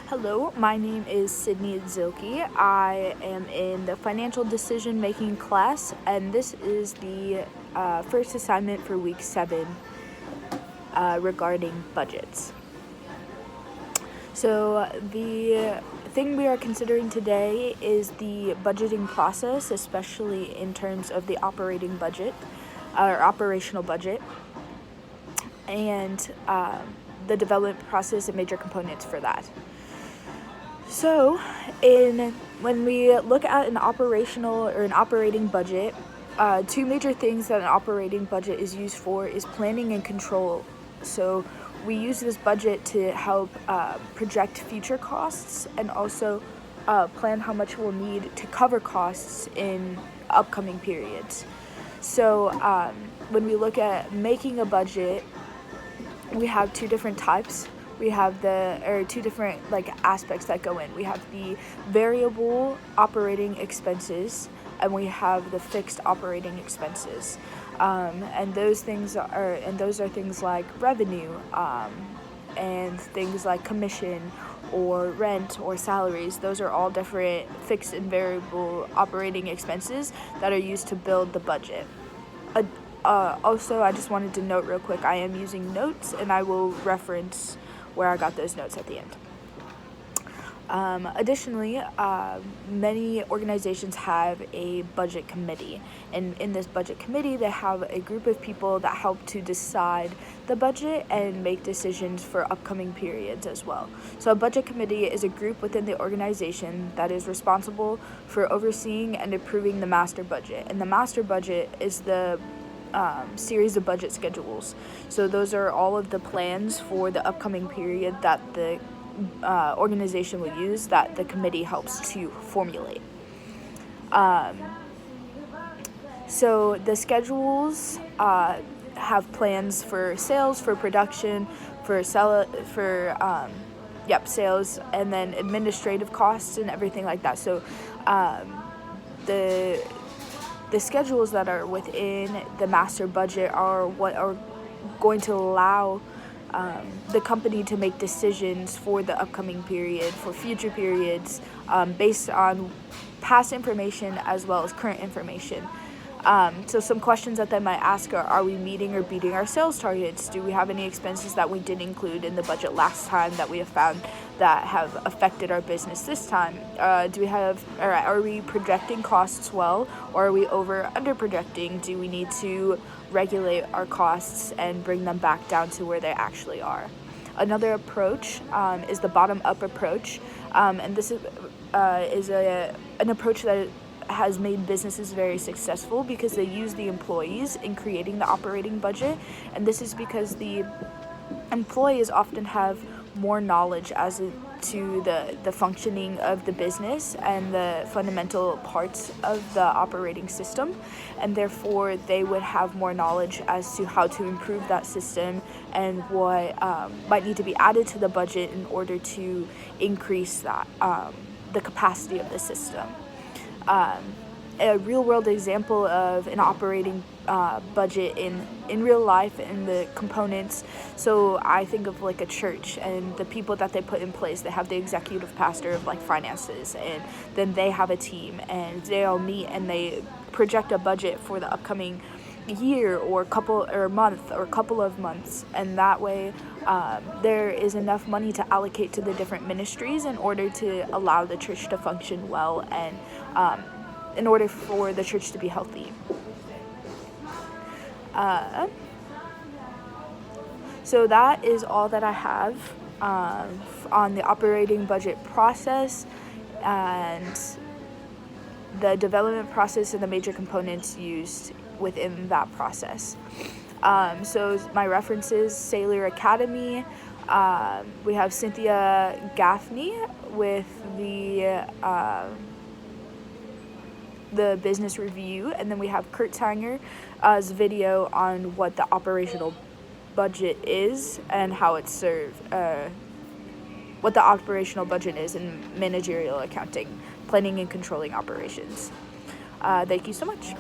Hello, my name is Sydney Zilke. I am in the financial decision making class, and this is the first assignment for week 7 regarding budgets. So, the thing we are considering today is the budgeting process, especially in terms of the operating budget or operational budget, and the development process and major components for that. So, when we look at an operational or an operating budget, two major things that an operating budget is used for is planning and control. So, we use this budget to help project future costs and also plan how much we'll need to cover costs in upcoming periods. So, when we look at making a budget, we have two different types. We have two different aspects that go in. We have the variable operating expenses and we have the fixed operating expenses. And those are things like revenue, and things like commission or rent or salaries. Those are all different fixed and variable operating expenses that are used to build the budget. Also, I just wanted to note real quick, I am using notes and I will reference where I got those notes at the end. Additionally, many organizations have a budget committee, and in this budget committee, they have a group of people that help to decide the budget and make decisions for upcoming periods as well. So a budget committee is a group within the organization that is responsible for overseeing and approving the master budget, and the master budget is the series of budget schedules. So those are all of the plans for the upcoming period that the organization will use that the committee helps to formulate. So the schedules have plans for sales, for production, for sales, and then administrative costs and everything like that. So the schedules that are within the master budget are what are going to allow the company to make decisions for the upcoming period, for future periods, based on past information as well as current information. So some questions that they might ask are we meeting or beating our sales targets? Do we have any expenses that we didn't include in the budget last time that we have found that have affected our business this time? Are we projecting costs well, or are we under projecting? Do we need to regulate our costs and bring them back down to where they actually are? Another approach is the bottom-up approach, and this is an approach that has made businesses very successful because they use the employees in creating the operating budget, and this is because the employees often have more knowledge as to the functioning of the business and the fundamental parts of the operating system, and therefore they would have more knowledge as to how to improve that system and what might need to be added to the budget in order to increase that the capacity of the system. A real-world example of an operating budget in real life and the components. So I think of like a church and the people that they put in place. They have the executive pastor of finances, and then they have a team and they all meet and they project a budget for the upcoming year or couple of months, and that way there is enough money to allocate to the different ministries in order to allow the church to function well and in order for the church to be healthy. So that is all that I have on the operating budget process and the development process and the major components used within that process. So my references: Saylor Academy. We have Cynthia Gaffney with the business review, and then we have Kurt Tanger's video on what the operational budget is and how it's served, what the operational budget is in managerial accounting, planning and controlling operations. Thank you so much.